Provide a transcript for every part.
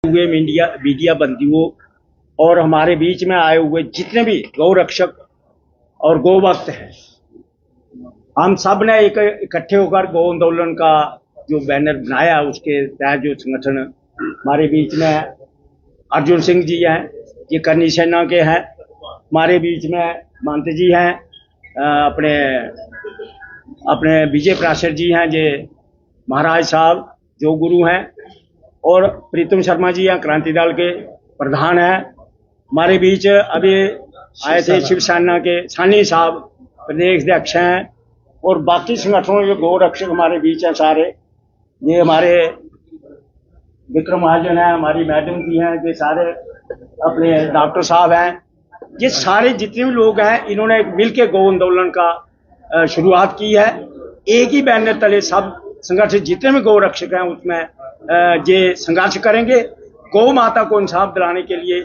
हुए media media बंदियों और हमारे बीच में आए हुए जितने भी गौ रक्षक और गौ भक्त हैं, हम सब ने एक इकट्ठे होकर गौ आंदोलन का जो बैनर बनाया, उसके तहत जो संगठन हमारे बीच में अर्जुन सिंह जी हैं, ये करनी सेना के हैं। हमारे बीच में महंत जी हैं, अपने अपने विजय प्राशर जी हैं, जे महाराज साहब जो गुरु हैं, और प्रीतम शर्मा जी हैं, क्रांति दल के प्रधान हैं। हमारे बीच अभी आए थे शिवसेना के सानी साहब, प्रदेश अध्यक्ष हैं, और बाकी संगठनों के गौ रक्षक हमारे बीच हैं सारे। ये हमारे विक्रम महाजन हैं, हमारी मैडम जी हैं, ये सारे अपने डॉक्टर साहब हैं। ये सारे जितने भी लोग हैं, इन्होंने मिलकर गौ आंदोलन का शुरुआत की है। एक ही बैनर तले सब संगठन जितने भी गौ रक्षक हैं उसमें ये संघर्ष करेंगे। गौ माता को इंसाफ दिलाने के लिए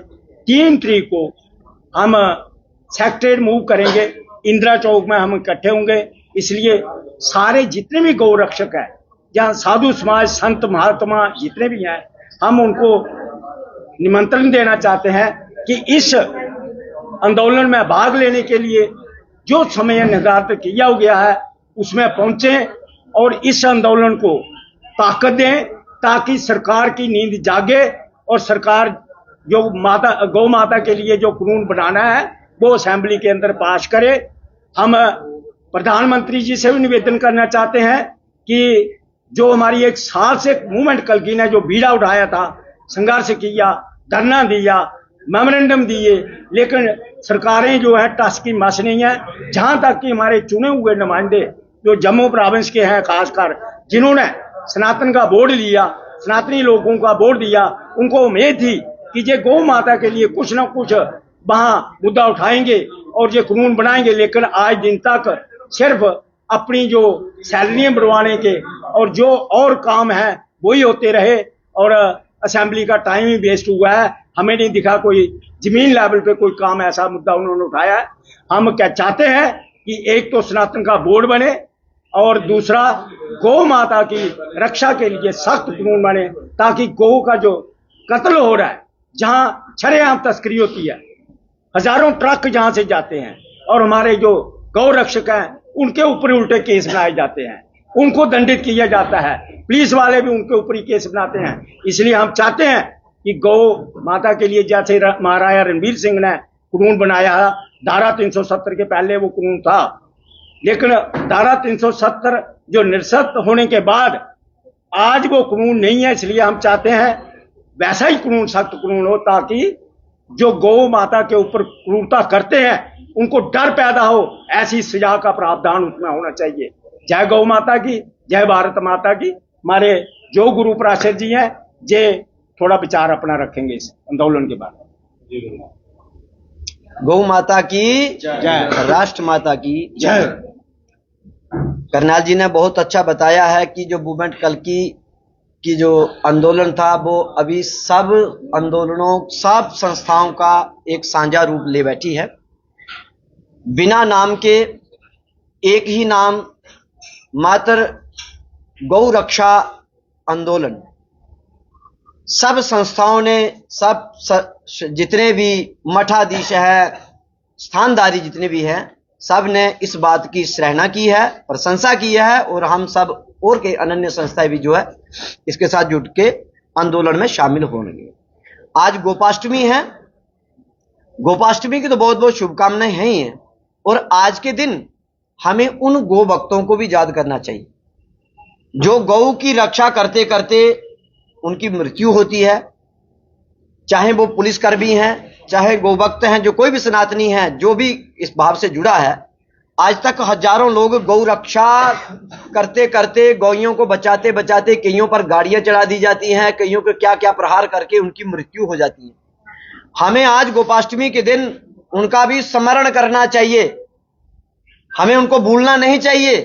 3 तारीख को हम सेक्रेटरीट मूव करेंगे, इंदिरा चौक में हम इकट्ठे होंगे। इसलिए सारे जितने भी गौ रक्षक हैं, जहाँ साधु समाज, संत महात्मा जितने भी हैं, हम उनको निमंत्रण देना चाहते हैं कि इस आंदोलन में भाग लेने के लिए जो समय निर्धारित किया गया है उसमें पहुंचे और इस आंदोलन को ताकत दें, ताकि सरकार की नींद जागे और सरकार जो गौ माता के लिए जो कानून बनाना है वो असेंबली के अंदर पास करे। हम प्रधानमंत्री जी से भी निवेदन करना चाहते हैं कि जो हमारी 1 साल से मूवमेंट कलगी ने जो बीड़ा उठाया था, संघर्ष किया, धरना दिया, मेमोरेंडम दिए, लेकिन सरकारें जो है टस की मस नहीं है। जहां तक कि हमारे चुने हुए नुमाइंदे जो जम्मू प्रोविंस के हैं, खासकर जिन्होंने सनातन का बोर्ड लिया, सनातनी लोगों का बोर्ड दिया, उनको उम्मीद थी कि ये गौ माता के लिए कुछ ना कुछ वहां मुद्दा उठाएंगे और ये कानून बनाएंगे। लेकिन आज दिन तक सिर्फ अपनी जो सैलरियां बढ़वाने के और जो और काम है वही होते रहे और असेंबली का टाइम ही वेस्ट हुआ है। हमें नहीं दिखा कोई जमीन लेवल पे कोई काम ऐसा मुद्दा उन्होंने उठाया है। हम क्या चाहते हैं कि एक तो सनातन का बोर्ड बने और दूसरा गौ माता की रक्षा के लिए सख्त कानून बने, ताकि गौ का जो कत्ल हो रहा है, जहां शरेआम तस्करी होती है, हजारों ट्रक जहां से जाते हैं और हमारे जो गौ रक्षक हैं उनके ऊपर उल्टे केस बनाए जाते हैं, उनको दंडित किया जाता है, पुलिस वाले भी उनके ऊपर ही केस बनाते हैं। इसलिए हम चाहते हैं कि गौ माता के लिए जैसे महाराजा रणबीर सिंह ने कानून बनाया, धारा 370 के पहले वो कानून था, लेकिन धारा 370 जो निरस्त होने के बाद आज वो कानून नहीं है। इसलिए हम चाहते हैं वैसा ही कानून, सख्त कानून हो, ताकि जो गौ माता के ऊपर क्रूरता करते हैं उनको डर पैदा हो, ऐसी सजा का प्रावधान उसमें होना चाहिए। जय गौ माता की, जय भारत माता की। हमारे जो गुरु प्राशर जी हैं, ये थोड़ा विचार अपना रखेंगे इस आंदोलन के बारे में। गौ माता की जय, राष्ट्र माता की जय। करनाल जी ने बहुत अच्छा बताया है कि जो मूवमेंट कल्की की जो आंदोलन था वो अभी सब आंदोलनों, सब संस्थाओं का एक साझा रूप ले बैठी है। बिना नाम के एक ही नाम, मात्र गौ रक्षा आंदोलन। सब संस्थाओं ने, सब जितने भी मठाधीश है, स्थानदारी जितने भी हैं, सब ने इस बात की सराहना की है, प्रशंसा की है, और हम सब और के अनन्य संस्थाएं भी जो है इसके साथ जुट के आंदोलन में शामिल होंगे। आज गोपाष्टमी है, गोपाष्टमी की तो बहुत बहुत शुभकामनाएं हैं ही हैं, और आज के दिन हमें उन गौ भक्तों को भी याद करना चाहिए जो गौ की रक्षा करते करते उनकी मृत्यु होती है। चाहे वो पुलिसकर्मी हैं, चाहे गौ भक्त हैं, जो कोई भी सनातनी है, जो भी इस भाव से जुड़ा है, आज तक हजारों लोग गौ रक्षा करते करते, गौइयों को बचाते बचाते, कईयों पर गाड़ियां चढ़ा दी जाती हैं, कईयों को क्या क्या प्रहार करके उनकी मृत्यु हो जाती है। हमें आज गोपाष्टमी के दिन उनका भी स्मरण करना चाहिए, हमें उनको भूलना नहीं चाहिए।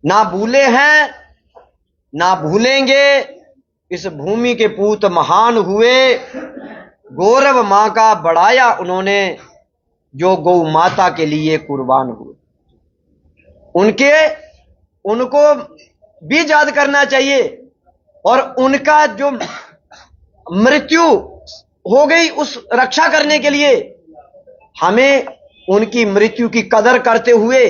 ना भूले हैं ना भूलेंगे, इस भूमि के पूत महान हुए, गौरव मां का बढ़ाया उन्होंने, जो गौ माता के लिए कुर्बान हुए। उनको भी याद करना चाहिए और उनका जो मृत्यु हो गई उस रक्षा करने के लिए, हमें उनकी मृत्यु की कदर करते हुए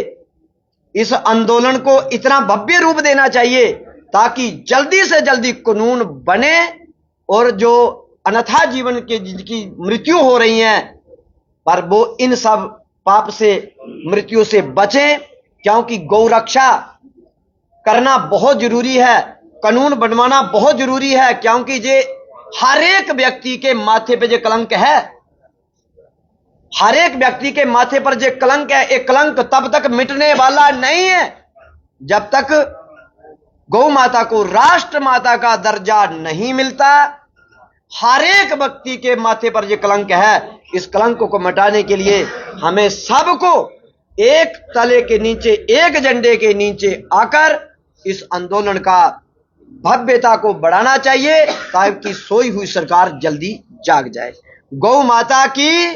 इस आंदोलन को इतना भव्य रूप देना चाहिए ताकि जल्दी से जल्दी कानून बने और जो अन्यथा जीवन के जिनकी मृत्यु हो रही है पर वो इन सब पाप से मृत्यु से बचें, क्योंकि गौ रक्षा करना बहुत जरूरी है, कानून बनवाना बहुत जरूरी है, क्योंकि ये हर एक व्यक्ति के माथे पे जो कलंक है, हर एक व्यक्ति के माथे पर जो कलंक है, एक कलंक तब तक मिटने वाला नहीं है जब तक गौ माता को राष्ट्र माता का दर्जा नहीं मिलता। हर एक व्यक्ति के माथे पर जो कलंक है, इस कलंक को मिटाने के लिए हमें सबको एक तले के नीचे, एक झंडे के नीचे आकर इस आंदोलन का भव्यता को बढ़ाना चाहिए ताकि सोई हुई सरकार जल्दी जाग जाए। गौ माता की